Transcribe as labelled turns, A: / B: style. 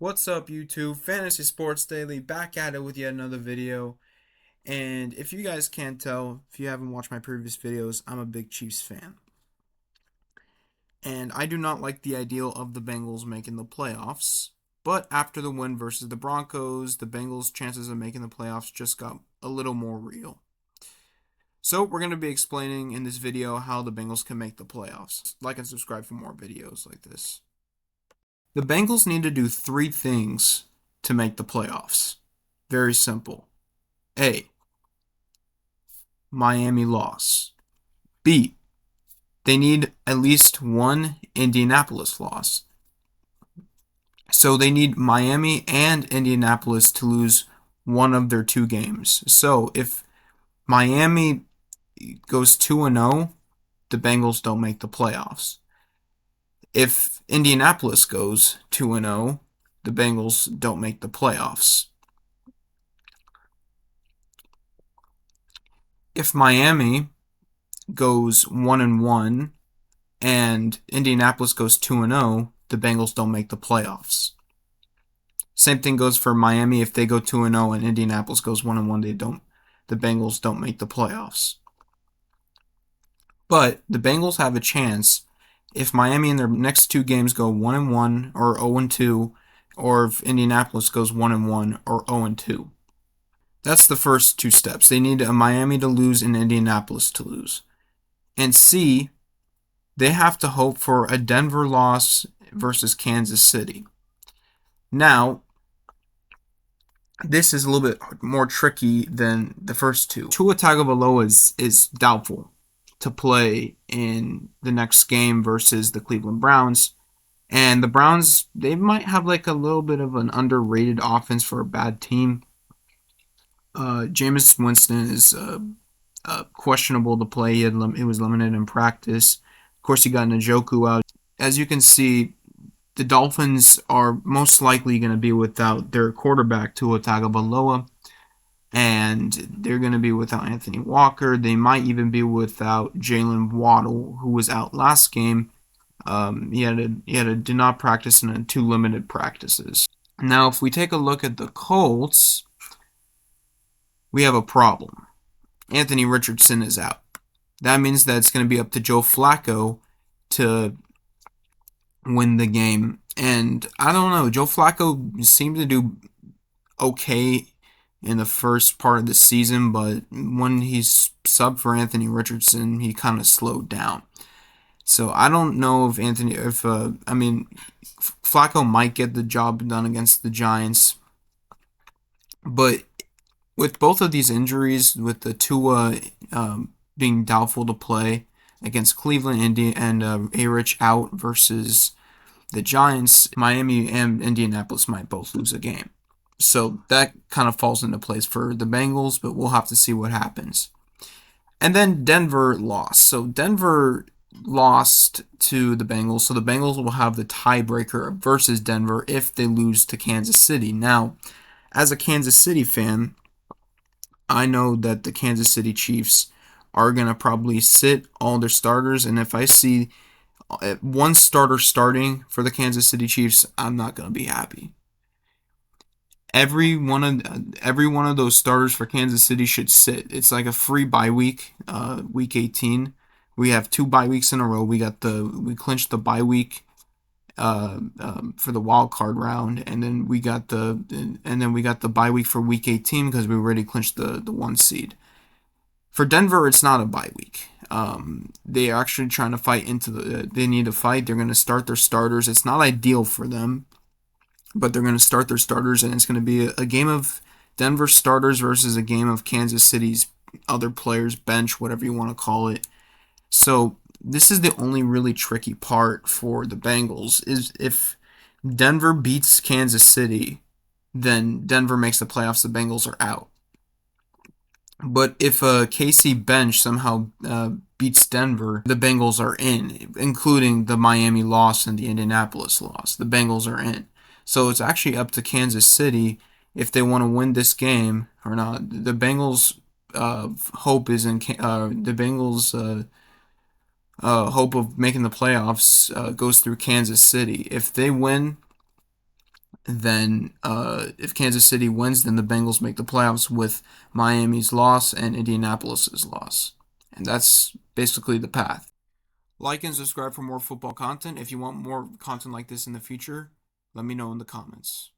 A: What's up, YouTube? Fantasy Sports Daily back at it with yet another video. And if you guys can't tell, if you haven't watched my previous videos, I'm a big Chiefs fan. And I do not like the ideal of the Bengals making the playoffs. But after the win versus the Broncos, the Bengals' chances of making the playoffs just got a little more real. So we're going to be explaining in this video how the Bengals can make the playoffs. Like and subscribe for more videos like this. The Bengals need to do three things to make the playoffs. Very simple. A. Miami loss. B. They need at least one Indianapolis loss. So they need Miami and Indianapolis to lose one of their two games. So if Miami goes 2-0, the Bengals don't make the playoffs. If Indianapolis goes 2-0, the Bengals don't make the playoffs. If Miami goes 1-1 and Indianapolis goes 2-0, the Bengals don't make the playoffs. Same thing goes for Miami. If they go 2-0 and Indianapolis goes 1-1, the Bengals don't make the playoffs. But the Bengals have a chance if Miami in their next two games go 1-1 or 0-2, or if Indianapolis goes 1-1 or 0-2. That's the first two steps. They need a Miami to lose and Indianapolis to lose. And C, they have to hope for a Denver loss versus Kansas City. Now, this is a little bit more tricky than the first two. Tua Tagovailoa is doubtful to play in the next game versus the Cleveland Browns. And the Browns, they might have like a little bit of an underrated offense for a bad team. Jameis Winston is questionable to play. He was limited in practice. Of course, you got Njoku out. As you can see, the Dolphins are most likely going to be without their quarterback, Tua Tagovailoa, and they're going to be without Anthony Walker. They might even be without Jalen Waddle, who was out last game. He had a do not practice and two limited practices. Now, if we take a look at the Colts, we have a problem. Anthony Richardson is out. That means that it's going to be up to Joe Flacco to win the game. And I don't know, Joe Flacco seemed to do okay in the first part of the season, but when he's subbed for Anthony Richardson, he kind of slowed down. So I don't know if Flacco might get the job done against the Giants, but with both of these injuries, with the Tua being doubtful to play against Cleveland, Indy, and A-Rich out versus the Giants, Miami and Indianapolis might both lose a game. So that kind of falls into place for the Bengals, but we'll have to see what happens. And then Denver lost. So Denver lost to the Bengals, so the Bengals will have the tiebreaker versus Denver if they lose to Kansas City. Now, as a Kansas City fan, I know that the Kansas City Chiefs are going to probably sit all their starters, and if I see one starter starting for the Kansas City Chiefs, I'm not going to be happy. Every one of those starters for Kansas City should sit. It's like a free bye week, week 18. We have two bye weeks in a row. We clinched the bye week for the wild card round, and then we got the bye week for week 18 because we already clinched the one seed. For Denver, it's not a bye week. They are actually trying to fight they need to fight. They're going to start their starters. It's not ideal for them, but they're going to start their starters, and it's going to be a game of Denver starters versus a game of Kansas City's other players, bench, whatever you want to call it. So this is the only really tricky part for the Bengals, is if Denver beats Kansas City, then Denver makes the playoffs, the Bengals are out. But if a KC bench somehow beats Denver, the Bengals are in, including the Miami loss and the Indianapolis loss. The Bengals are in. So it's actually up to Kansas City if they want to win this game or not. The Bengals' hope is in the Bengals' hope of making the playoffs goes through Kansas City. If they win, then if Kansas City wins, then the Bengals make the playoffs with Miami's loss and Indianapolis's loss. And that's basically the path. Like and subscribe for more football content. If you want more content like this in the future, let me know in the comments.